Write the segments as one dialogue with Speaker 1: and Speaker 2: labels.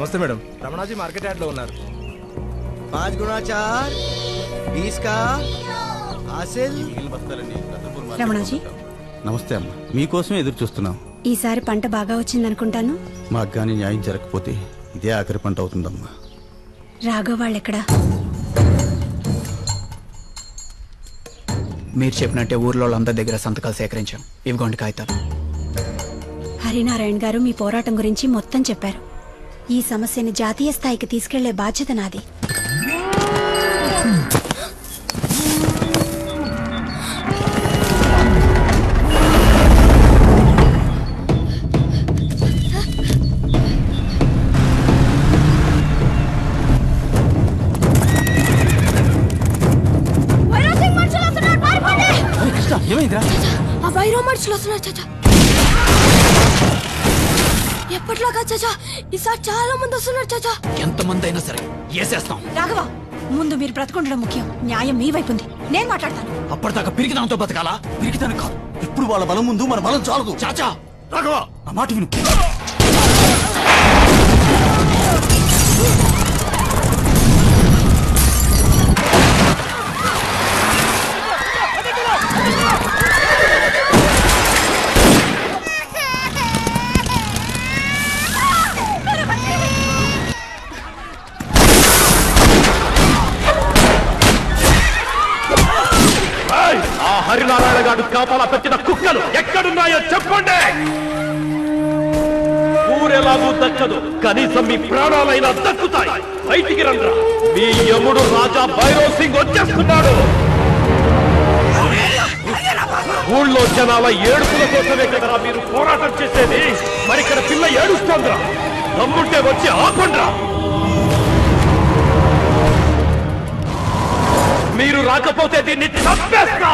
Speaker 1: నమస్తే madam. Ramanaji market yard లో ఉన్నారు.
Speaker 2: 5 गुना 4 20 का हासिल.
Speaker 3: రమణాజీ
Speaker 4: నమస్తే అమ్మ, మీకోసమే ఎదురు చూస్తున్నాం.
Speaker 3: ఈసారి పంట బాగా వచ్చిందనుకుంటాను.
Speaker 4: మాకు కానీ న్యాయం జరగకపోతే ఇదే ఆఖరి పంట అవుతుందమ్మా.
Speaker 3: రాఘవ వాళ్ళెక్కడా?
Speaker 5: మీరు చెప్పినట్టే ఊర్లో వాళ్ళందరి దగ్గర సంతకాలు సేకరించాం. ఇవిగోండి కాగితాలు.
Speaker 3: హరినారాయణ గారు మీ పోరాటం గురించి మొత్తం చెప్పారు. ఈ సమస్యని జాతీయ స్థాయికి తీసుకెళ్లే బాధ్యత నాది.
Speaker 6: ఎప్పట్లాగా చాచా ఈసారి చాలా మంది వస్తున్నారు చాచా.
Speaker 5: ఎంతమంది అయినా సరే ఏసేస్తాం.
Speaker 3: రాఘవ, ముందు మీరు బ్రతకుండడం ముఖ్యం. న్యాయం మీ వైపుంది, నేను మాట్లాడతాను.
Speaker 5: అప్పటిదాకా పిరికిదాంతో బతకాలా? పిరికిదాని కాదు.
Speaker 4: ఇప్పుడు వాళ్ళ బలం ముందు మన బలం చాలదు.
Speaker 5: చాచా రాఘవ, ఆ మాట విను.
Speaker 7: హరినారాయణ గారు కాపాల పెట్టిన కుక్కలు ఎక్కడున్నాయో చెప్పండి. ఊరెలాగూ దక్కదు, కనీసం మీ ప్రాణాలైనా దక్కుతాయి. బయటికి రండ్రా, మీ యముడు రాజా భైరవ్ సింగ్ వచ్చేస్తున్నాడు. ఊళ్ళో జనాల ఏడుపుల కోసమే కదరా మీరు పోరాటం చేసేది. మరి ఇక్కడ పిల్ల ఏడుస్తోందిరా, దమ్ముంటే వచ్చి ఆపండ్రా. మీరు రాకపోతే దీన్ని చంపేస్తా.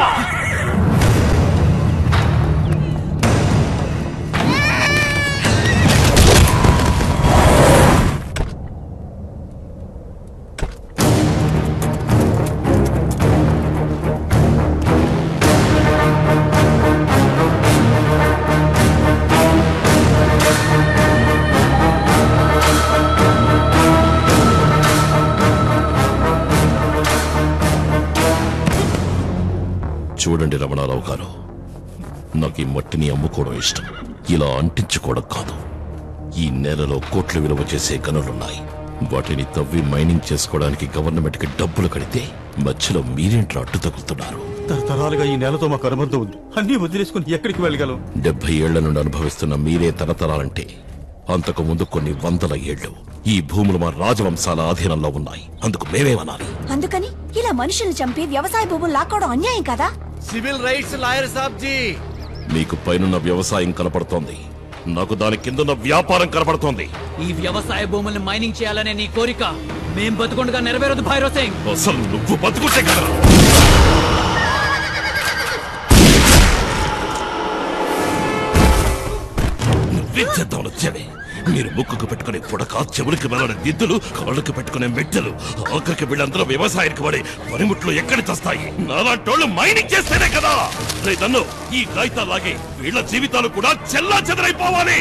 Speaker 7: చూడండి రమణారావు గారు, నాకు ఈ మట్టిని అమ్ముకోవడం ఇష్టం, ఇలా అంటించుకోవడం కాదు. ఈ నేలలో కోట్లు విలువ చేసే గనులున్నాయి. వాటిని తవ్వి మైనింగ్ చేసుకోవడానికి గవర్నమెంట్ కి డబ్బులు కడితే మధ్యలో మీరేంట్రా అడ్డు తగులుతున్నారు?
Speaker 4: తరతరాలుగా ఈ నేలతో మాకు అనుబంధం ఉంది. అన్ని వదిలేసుకుని ఎక్కడికి వెళ్ళగలం?
Speaker 7: 70 ఏళ్ల నుండి అనుభవిస్తున్న మీరే తరతరాలంటే అంతకు ముందు కొన్ని వందల ఏళ్లు ఈ భూములు మా రాజవంశాల ఆధీనంలో ఉన్నాయి. అందుకు మేమేమనాలి?
Speaker 3: అందుకని ఇలా మనుషుల్ని చంపి వ్యవసాయ భూములు లాక్కోవడం అన్యాయం కదా?
Speaker 2: సివిల్ రైట్స్ లాయర్ సాబ్ జీ.
Speaker 7: మీకు పైనున్న వ్యవసాయం కనపడుతోంది, నాకు దాని కిందున్న వ్యాపారం కనపడుతోంది.
Speaker 5: ఈ వ్యవసాయ భూముల్ని మైనింగ్ చేయాలనే నీ కోరిక మేం బతుకుండగా నెరవేరదు భైరవ్ సింగ్.
Speaker 7: అసలు నువ్వు బతుకుంటే కదా. నువ్వేం చేద్దామని వచ్చావే? మీరు ముక్కుకు పెట్టుకునే పుడక, చెవులకి వెళ్ళని దిద్దులు, కాళ్ళకు పెట్టుకునే మెట్టెలు, ఆఖరికి వీళ్ళందరూ వ్యవసాయానికి పడే పనిముట్లు ఎక్కడి తెస్తాయి? నాలాంటోళ్ళు మైనింగ్ చేస్తేనే కదా. రైతన్ను ఈ కాగితాలాగే వీళ్ళ జీవితాలు కూడా చెల్లా చెదరైపోవాలి.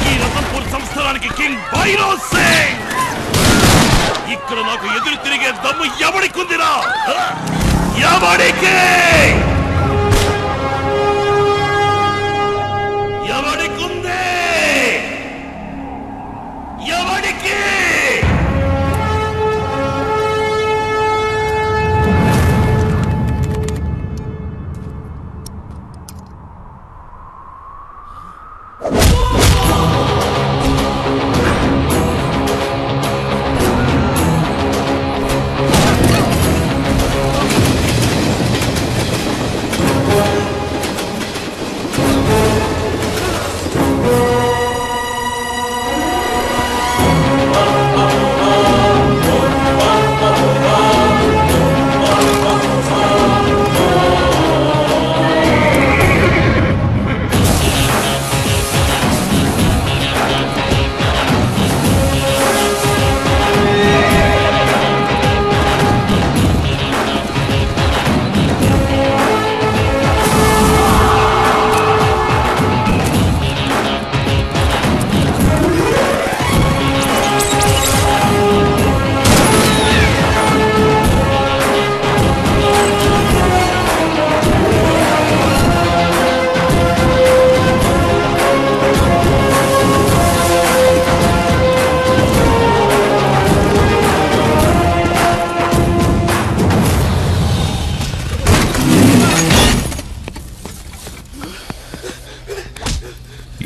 Speaker 7: ఈ రతన్పూర్ సంస్థానానికి కింగ్ భైరవ్ సింగ్. ఇక్కడ నాకు ఎదురు తిరిగే దమ్ము ఎవడికుందిరా? ఎవడికి? ఎవడికుంది? ఎవడికి?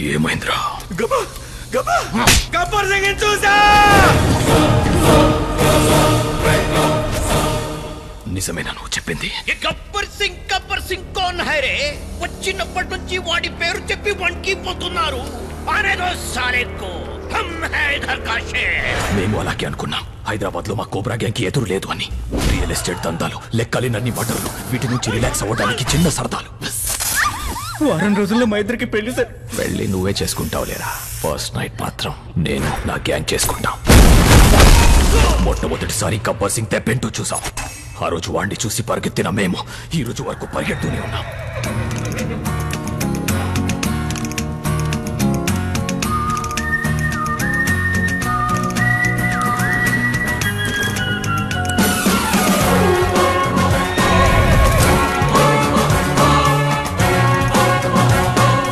Speaker 7: ఏమైందిరా?
Speaker 2: గబ్బర్ సింగ్ చూసా.
Speaker 7: నిజమేనా నువ్వు చెప్పింది?
Speaker 5: గబ్బర్ సింగ్ కోన్ హై రే? వచ్చినప్పటి నుంచి వాడి పేరు చెప్పి వణికిపోతున్నారు.
Speaker 7: మేము అలాగే అనుకున్నాం. హైదరాబాద్ లో మా కోబ్రా గ్యాంగ్ కి ఎదురు లేదు అని. రియల్ ఎస్టేట్ దందాలు, లెక్కలేనన్ని మటర్లు, వీటి నుంచి రిలాక్స్ అవ్వడానికి చిన్న సరదాలు.
Speaker 2: వారం రోజుల్లో మా ఇద్దరికి పెళ్లి సార్.
Speaker 7: పెళ్లి నువ్వే చేసుకుంటావు లేరా? ఫస్ట్ నైట్ మాత్రం నేను నా గ్యాంగ్ చేసుకుంటాం. మొట్టమొదటిసారి గబ్బర్ సింగ్ తెప్పెంటూ చూసాం. ఆ రోజు వాడిని చూసి పరిగెత్తిన మేము ఈ రోజు వరకు పరిగెడుతూనే ఉన్నాం.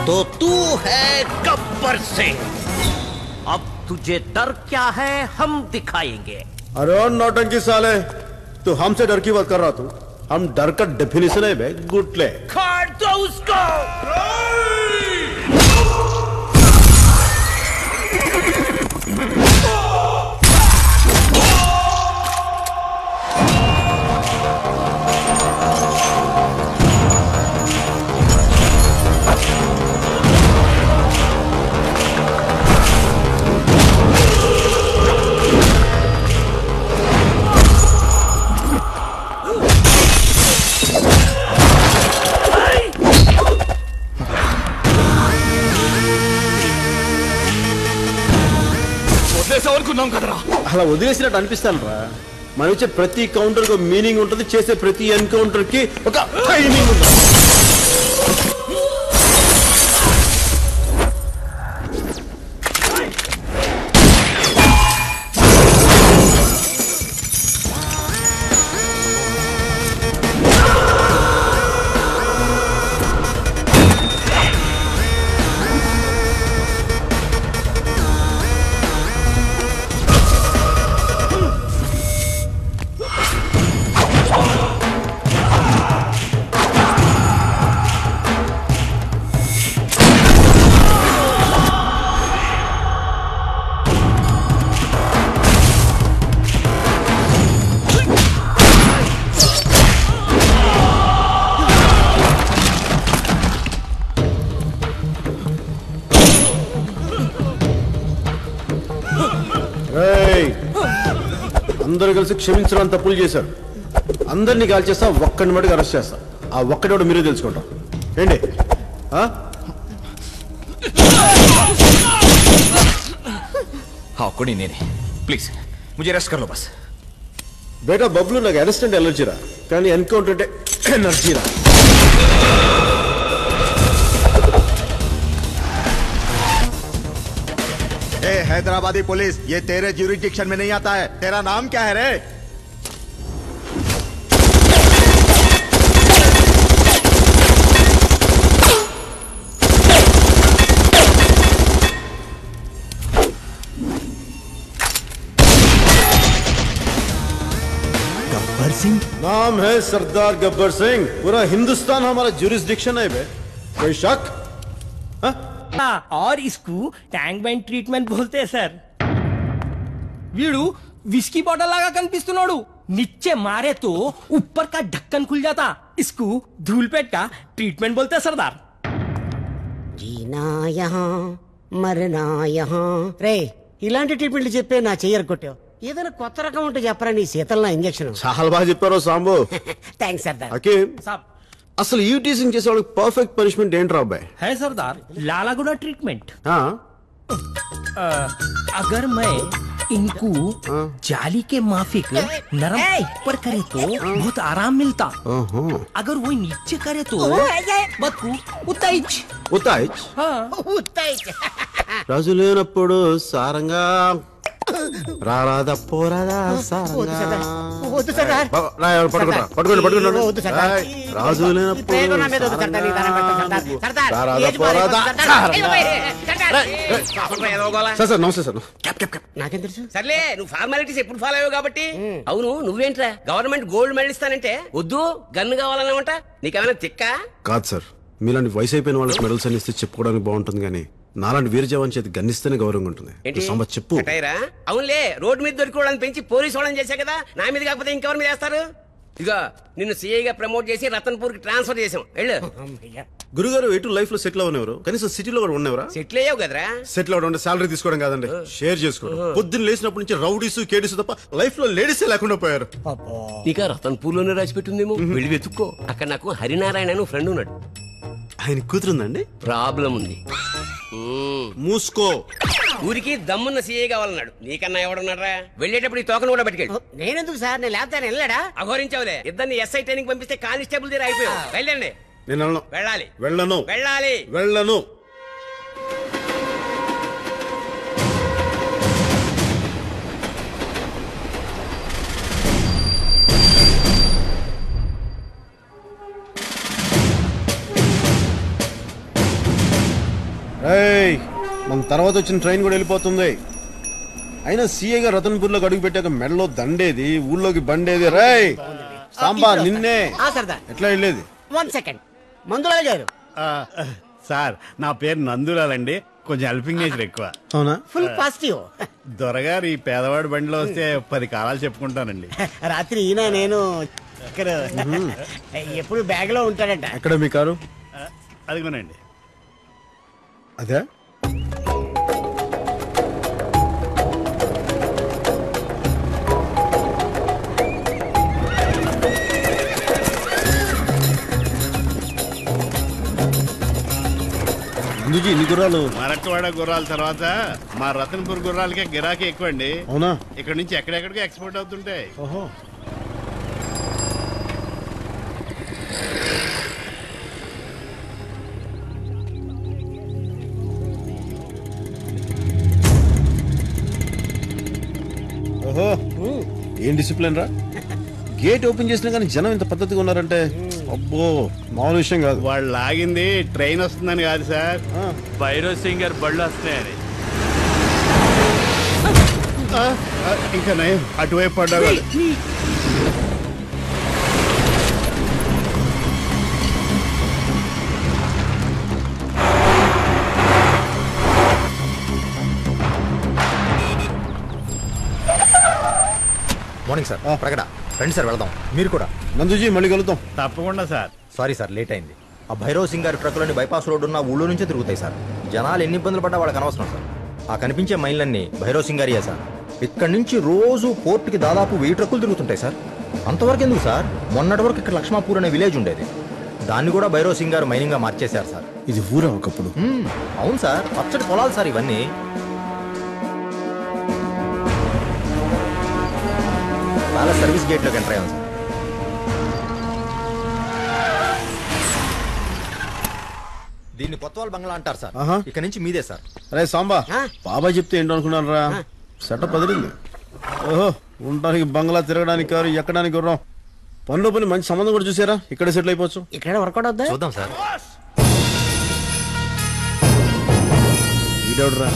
Speaker 5: तो तू है गब्बर सिंह. अब तुझे डर क्या है हम दिखाएंगे.
Speaker 8: अरे नौटंकी साले, तू हमसे डर की बात कर रहा तू? हम डर का डेफिनेशन है बे गुटले.
Speaker 5: काट दो उसको.
Speaker 8: అలా వదిలేసినట్టు అనిపిస్తాను రా. మనం ఇచ్చే ప్రతి కౌంటర్ కు మీనింగ్ ఉంటుంది, చేసే ప్రతి ఎన్కౌంటర్ కి ఒక టైమింగ్ ఉంటుంది. అందరూ కలిసి క్షమించడానికి తప్పులు చేశారు. అందరినీ కాల్ చేస్తా, ఒక్కడిని మటుకు అరెస్ట్ చేస్తా. ఆ ఒక్కడోడు మీరే తెలుసుకుంటాం ఏంటి?
Speaker 7: ఒక్కడి నేనే. ప్లీజ్ ముझे అరెస్ట్ కర్ లో బస్.
Speaker 8: బేటా బబ్లు, నాకు అరెస్ట్ అంటే ఎలర్జీరా, కానీ ఎన్కౌంటర్ అంటే ఎనర్జీరా.
Speaker 9: ए हैदराबादी पुलिस, ये तेरे ज्यूरिडिक्शन में नहीं आता है. तेरा नाम क्या है रे?
Speaker 2: गब्बर सिंह
Speaker 8: नाम है सरदार गब्बर सिंह. पूरा हिंदुस्तान हमारा ज्यूरिडिक्शन है बे. कोई शक?
Speaker 2: और इसको टैंक बैंड ट्रीटमेंट बोलते हैं सर. वीडू विस्की बॉटल लागा कनिपिस्तुन्नाडु. नीचे मारे तो ऊपर का ढक्कन खुल जाता. इसको धूलपेट का ट्रीटमेंट बोलते हैं सरदार.
Speaker 10: जीना यहाँ मरना यहाँ. रे ఇలాంటి ట్రీట్మెంట్లు చెప్పే నా చెయ్యరు కొట్టావు. ఏదైనా కొత్త రకం ఉంటే చెప్పరా నీ శీతల ఇంజెక్షన్.
Speaker 8: చాలా బాగా చెప్పారు సాంబు.
Speaker 10: థ్యాంక్స్ సర్దార్.
Speaker 8: హకీం, అసలు ఈ టీచింగ్ చేసే వాళ్ళకి పర్ఫెక్ట్ పనిష్మెంట్ ఏంట్రా అబ్బాయి?
Speaker 2: है सरदार लालागुड़ा ट्रीटमेंट.
Speaker 8: हाँ?
Speaker 2: अगर मैं इनको जाली के माफिक नरम ऊपर करे तो बहुत आराम मिलता. अगर वो नीचे करे तो बदकू उताइच.
Speaker 8: ఉతాయిచ్
Speaker 10: ఉత్తాయిచ్.
Speaker 8: రాజు లేనప్పుడు సారంగా రారాదా పోరాదా సారంగా.
Speaker 10: వద్దు సర్దార్.
Speaker 8: పట్టుకోండి.
Speaker 10: వద్దు సర్దార్.
Speaker 8: రాజు లేనప్పుడు
Speaker 10: నా మీద వద్దు సర్దార్. నీ దానం పెట్టు సర్దార్. సర్దార్
Speaker 8: రారాదా
Speaker 10: ఏజ్
Speaker 8: పోరాదా
Speaker 10: సర్దార్.
Speaker 8: సార్ నమస్తే సార్.
Speaker 10: నాకేం తెలుసు?
Speaker 11: సర్లే, నువ్వు ఫార్మాలిటీస్ ఎప్పుడు ఫాలో అయ్యావు కాబట్టి. అవును, నువ్వేంట్రా గవర్నమెంట్ గోల్డ్ మెడల్ ఇస్తానంటే వద్దు, గన్ను కావాలన్నమాట. నీకేమైనా తిక్క?
Speaker 8: కాదు సార్, మీలాంటి వయసు అయిపోయిన వాళ్ళకి మెడల్స్ అని ఇస్తే చెప్పుకోవడానికి బాగుంటుంది, కానీ నాలాంటి వీర జవాన్ చేతి గన్నిస్తేనే గౌరవంగా ఉంటుంది.
Speaker 11: ఏంటి
Speaker 8: సాంబా చెప్పు.
Speaker 11: కటాయిరా? అవునులే, రోడ్డు మీద దొరికి పెంచి పోలీసు వాళ్ళని చేశా కదా, నా మీద కాకపోతే ఇంకెవరి మీద వేస్తారు? ఇదిగో నిన్ను సిఐగా ప్రమోట్ చేసి రతన్పూర్ కి ట్రాన్స్ఫర్ చేసాం. వెళ్ళు.
Speaker 8: గురుగారు ఎటు లైఫ్ లో సెటిల్ అవ్వనివ్వరు, కనీసం సిటీలో కూడా ఉండేవరా?
Speaker 11: సెటిల్ అయ్యావు కదరా.
Speaker 8: సెటిల్ అవడం అంటే సాలరీ తీసుకోవడం కాదండి, షేర్ చేసుకోవడం. పొద్దున్న లేచినప్పటి నుంచి రౌడీస్ కేడీస్ తప్ప లైఫ్ లో లేడీసే లేకుండా పోయారు.
Speaker 11: ఇక రతన్పూర్ లోనే రాసి పెట్టిందేమో, వెళ్ళి వెతుక్కో. అక్కడ నాకు హరినారాయణ అని ఫ్రెండ్ ఉన్నాడు.
Speaker 8: ఆయన కూతురుందండి?
Speaker 11: ప్రాబ్లం ఉంది.
Speaker 8: మూసుకో.
Speaker 11: ఊరికి దమ్మున్న సీఏ కావాలన్నాడు. నీకన్నా ఎవడున్నారా? వెళ్ళేటప్పుడు ఈ తోకను కూడా పట్టుకెళ్ళి.
Speaker 10: నేనెందుకు సార్, నేను లేకపోతే వెళ్ళాడా?
Speaker 11: అఘోరించావులే. ఇద్దరిని ఎస్ఐ ట్రైనింగ్ పంపిస్తే కానిస్టేబుల్ దగ్గర అయిపోయావు. వెళ్ళండి.
Speaker 8: నేను
Speaker 11: వెళ్ళాలి.
Speaker 8: వెళ్ళను.
Speaker 11: వెళ్ళాలి.
Speaker 8: వెళ్ళను. మన తర్వాత వచ్చిన ట్రైన్ కూడా వెళ్ళిపోతుంది. అయినా సీఏగా రతన్పూర్ లోకి అడుగు పెట్టాక మెడలో దండేది, ఊళ్ళోకి బండేది. రేయ్ సాంబా, నిన్నే ఎట్లా వెళ్ళేది?
Speaker 10: 1 సెకండ్. మందులాల్ గారు.
Speaker 12: సార్, నా పేరు నందులాలండి. కొంచెం హెల్పింగ్ నేచర్ ఎక్కువ.
Speaker 8: అవునా?
Speaker 10: Full positive.
Speaker 12: దొరగారు ఈ పేదవాడి బండిలో వస్తే 10 కాలాలు చెప్పుకుంటానండి.
Speaker 10: రాత్రి ఈయన నేను ఎప్పుడు బ్యాగ్ లో ఉంటాడంట.
Speaker 8: ఎక్కడ మీ కారు?
Speaker 12: అదిగోనండి.
Speaker 8: అదే ఇన్ని గుర్రాలు?
Speaker 12: మరట్వాడ గుర్రాల తర్వాత మా రతన్పూర్ గుర్రాలకే గిరాకీ ఎక్కువ అండి.
Speaker 8: అవునా?
Speaker 12: ఇక్కడ నుంచి ఎక్కడెక్కడికి ఎక్స్పోర్ట్ అవుతుంటాయి.
Speaker 8: ఓహో. ఓహో, ఏం డిసిప్లిన్ రా. గేట్ ఓపెన్ చేసినా కానీ జనం ఇంత పద్ధతిగా ఉన్నారంటే అబ్బో, మామూలు విషయం కాదు.
Speaker 12: వాళ్ళు లాగింది ట్రైన్ వస్తుందని కాదు సార్, భైరవ్ సింగర్ బళ్ళు వస్తున్నాయని. ఇంకా నయం, అటువైపు పడ్డా.
Speaker 1: Morning sir. ప్రగడ రండి సార్, వెళదాం. మీరు కూడా.
Speaker 8: నందుజీ, మళ్ళీ కలుద్దాం.
Speaker 12: తప్పకుండా సార్.
Speaker 1: సారీ సార్, లేట్ అయింది. ఆ భైరవ్ సింగ్ గారి ట్రక్కులన్నీ బైపాస్ రోడ్డు ఉన్న ఊళ్ళో నుంచే తిరుగుతాయి సార్. జనాలు ఎన్ని ఇబ్బందులు పడ్డా వాళ్ళకి అనవసరం సార్. ఆ కనిపించే మైన్లన్నీ భైరవ్ సింగ్ గారియే సార్. ఇక్కడి నుంచి రోజు పోర్టుకి దాదాపు 1000 ట్రక్కులు తిరుగుతుంటాయి సార్. అంతవరకు ఎందుకు సార్, మొన్నటి వరకు ఇక్కడ లక్ష్మాపూర్ అనే విలేజ్ ఉండేది. దాన్ని కూడా భైరవ్ సింగ్ గారు మైనింగ్ గా మార్చేశారు సార్.
Speaker 8: ఇది ఊరా ఒకప్పుడు?
Speaker 1: అవును సార్, పచ్చడి పొలాలు సార్ ఇవన్నీ. చాలా సర్వీస్ గేట్ లోకి ఎంటర్ అయ్యాం సార్. దీన్ని కొత్తవాళ్ళ బంగ్లా అంటారు సార్. ఇక్కడ నుంచి మీదే సార్.
Speaker 8: అరే సాంబా, బాబాయ్ చెప్తే ఏంటో అనుకున్నాను రా. సెటప్ అదిరింది. ఓహో, ఉండడానికి బంగ్లా, తిరగడానికి కారు, ఎక్కడానికి గుర్రం. పనిలో పని మంచి సంబంధం కూడా చూసారా? ఇక్కడే సెటిల్ అయిపోవచ్చు.
Speaker 10: ఇక్కడ వర్కౌట్ అవుద్దా?
Speaker 1: చూద్దాం సార్.
Speaker 8: వీడెవడరా?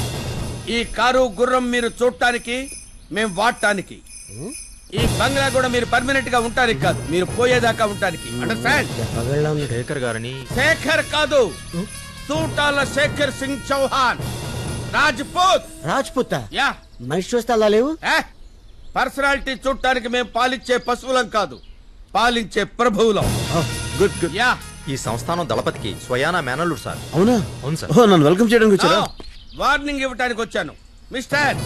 Speaker 13: ఈ కారు గుర్రం మీరు చూడటానికి, మేము వాడటానికి. ఈ బంగ్లా కూడా మీరు పర్మనెంట్ గా ఉంటానికి కాదు, మీరు పోయేదాకా ఉంటానికి. అండర్స్టాండ్?
Speaker 1: శేఖర్ గారని.
Speaker 13: శేఖర్ కాదు, సూటాల శేఖర్ సింగ్ చౌహాన్, రాజ్పూత్.
Speaker 10: రాజ్పూత్?
Speaker 13: యా.
Speaker 10: మనిషి చూస్తే అలా లేవు.
Speaker 13: పర్సనాలిటీ చూడటానికి మేము పాలించే పశువులం కాదు, పాలించే ప్రభువులం.
Speaker 8: Good good.
Speaker 13: యా.
Speaker 1: ఈ సంస్థానం దళపతికి స్వయానా మేనల్లుడు సార్.
Speaker 8: అవునా?
Speaker 1: అవును సార్.
Speaker 8: నన్ను వెల్కమ్ చేయడానికి వచ్చారా?
Speaker 13: వార్నింగ్ ఇవ్వడానికి వచ్చాను. మిస్టర్,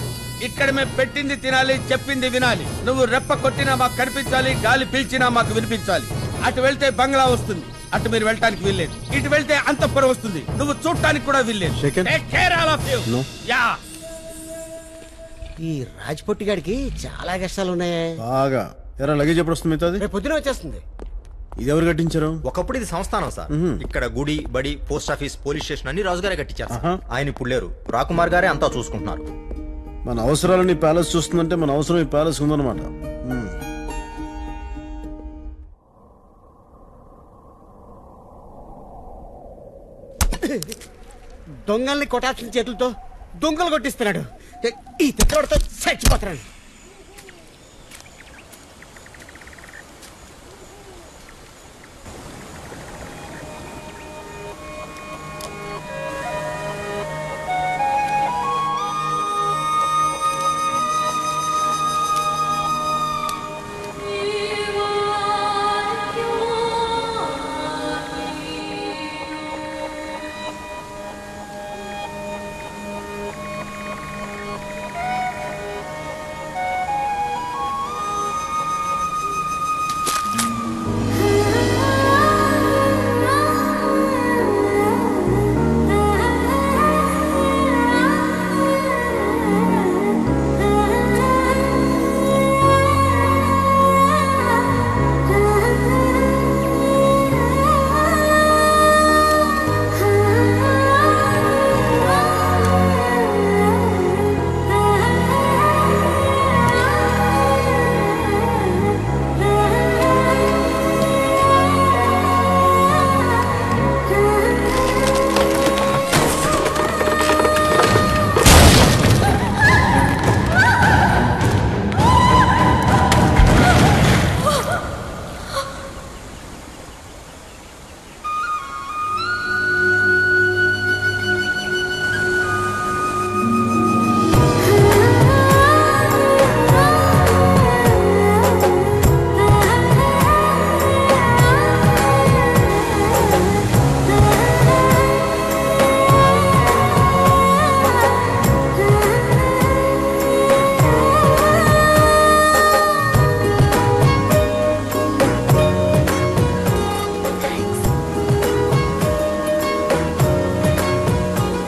Speaker 13: ఇక్కడ మేము పెట్టింది తినాలి, చెప్పింది వినాలి. నువ్వు రెప్ప కొట్టినా మాకు కనిపించాలి, గాలి పీల్చినా మాకు వినిపించాలి. అటు వెళ్తే బంగ్లా వస్తుంది, అటు మీరు వెళ్ళటానికి వీల్లేదు. ఇటు వెళ్తే అంతఃపురం వస్తుంది, నువ్వు చూడటానికి కూడా వీల్లేదు. Take care all of you. Yeah.
Speaker 10: ఈ రాజ్పొట్టి గారికి చాలా కష్టాలు ఉన్నాయి.
Speaker 8: బాగా. ఎరా లగేజ్ ఎప్పుడు వస్తుంది? మిగతాది
Speaker 10: రేపు పొద్దున వచ్చేస్తుంది.
Speaker 8: ఇది ఎవరు కట్టించారు?
Speaker 1: ఒకప్పుడు ఇది సంస్థానం సార్. ఇక్కడ గుడి, బడి, పోస్ట్ ఆఫీస్, పోలీస్ స్టేషన్ అన్ని రాజుగారే కట్టించారు. ఆయన ఇప్పుడు లేరు, రాకుమార్ గారే అంతా చూసుకుంటున్నారు.
Speaker 8: మన అవసరాలని ప్యాలెస్ చూస్తుందంటే మన అవసరం ఈ ప్యాలెస్ ఉందన్నమాట.
Speaker 10: దొంగల్ని కొట్టాల్సిన చేతులతో దొంగలు కొట్టిస్తున్నాడు. ఈ తిట్టోడితో చచ్చిపోతున్నాడు.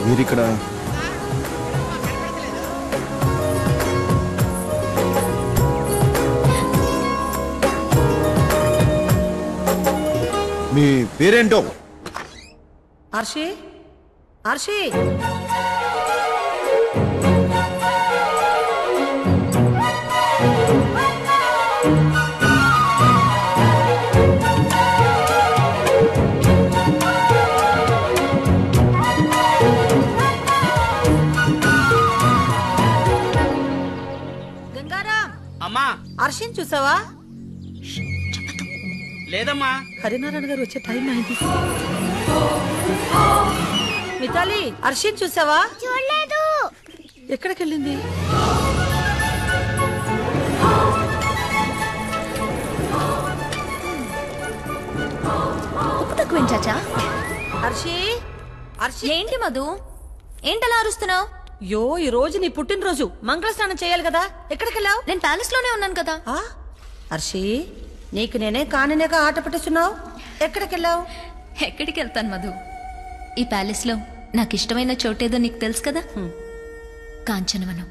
Speaker 8: మీరిక్కడ మీ పేరేంటో?
Speaker 14: ఆర్షి ఆర్షి గంగారాం
Speaker 11: అమ్మా
Speaker 14: ఆర్షిని చూసావా?
Speaker 11: లేదమ్మా.
Speaker 14: హరినారాయణ గారు వచ్చే టైం అయింది. మితాలి అర్షిని చూసావా?
Speaker 6: చూడలేదు.
Speaker 14: ఎక్కడికి వెళ్ళింది?
Speaker 6: ఉప్పు తక్కువేం చాచా?
Speaker 14: అర్షి అర్షి
Speaker 6: ఏంటి మధు, ఏంటలా అరుస్తున్నావు?
Speaker 14: యో ఈ రోజు నీ పుట్టినరోజు, మంగళ స్నానం చేయాలి కదా. ఎక్కడికి వెళ్ళావు?
Speaker 6: నేను ప్యాలెస్ లోనే ఉన్నాను కదా.
Speaker 14: అర్షి నీకు నేనే కాననేగా ఆట పట్టిస్తున్నావు. ఎక్కడికి వెళ్ళావు?
Speaker 6: ఎక్కడికి వెళ్తాను మధు, ఈ ప్యాలెస్ లో నాకు ఇష్టమైన చోటేదో నీకు తెలుసు కదా, కాంచనవనం.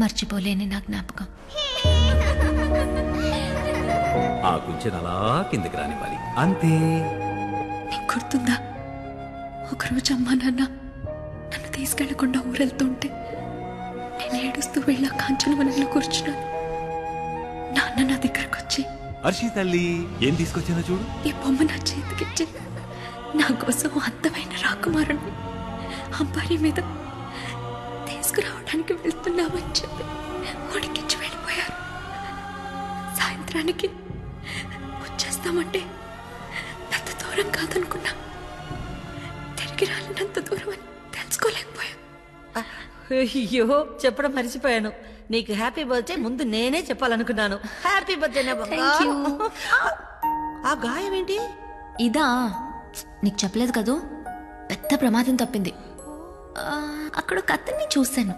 Speaker 6: మర్చిపోలేని నా జ్ఞాపకం.
Speaker 15: ఆ కుంచెను అలా కిందకి రానివ్వాలి, అంతే.
Speaker 6: నీకు గుర్తుందా, ఒకరోజు అమ్మా నాన్న నన్ను తీసుకెళ్లకుండా ఊరెళ్తుంటే నేను ఏడుస్తూ వెళ్ళా కాంచనవనంలో కూర్చున్నాను. నాన్న నా దగ్గరకు వచ్చి,
Speaker 15: హర్షి తల్లి ఏం తీసుకొచ్చానో చూడు.
Speaker 6: ఈ బొమ్మ నా చేతికిచ్చి నా కోసం అందమైన రాకుమారుని అంబారీ మీద తీసుకురావడానికి వెళ్తున్నామని చెప్పి ఉడికించి వెళ్ళిపోయారు. సాయంత్రానికి వచ్చేస్తామంటే అంత దూరం కాదనుకున్నా, తిరిగి రాలేనంత దూరం అని తెలుసుకోలేకపోయా.
Speaker 14: అయ్యో చెప్పడం మర్చిపోయాను. నీకు హ్యాపీ బర్త్డే ముందు నేనే చెప్పాలనుకున్నాను. Happy birthday. ఆ గాయం ఏంటి?
Speaker 6: ఇదా, నీకు చెప్పలేదు కదూ, పెద్ద ప్రమాదం తప్పింది. అక్కడ ఒక అతన్ని చూశాను,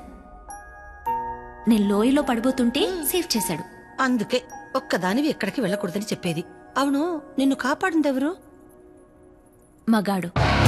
Speaker 6: నేను లోయలో పడిపోతుంటే సేవ్ చేశాడు.
Speaker 14: అందుకే ఒక్కదానివి ఎక్కడికి వెళ్ళకూడదని చెప్పేది. అవును, నిన్ను కాపాడింది ఎవరు?
Speaker 6: మగాడు.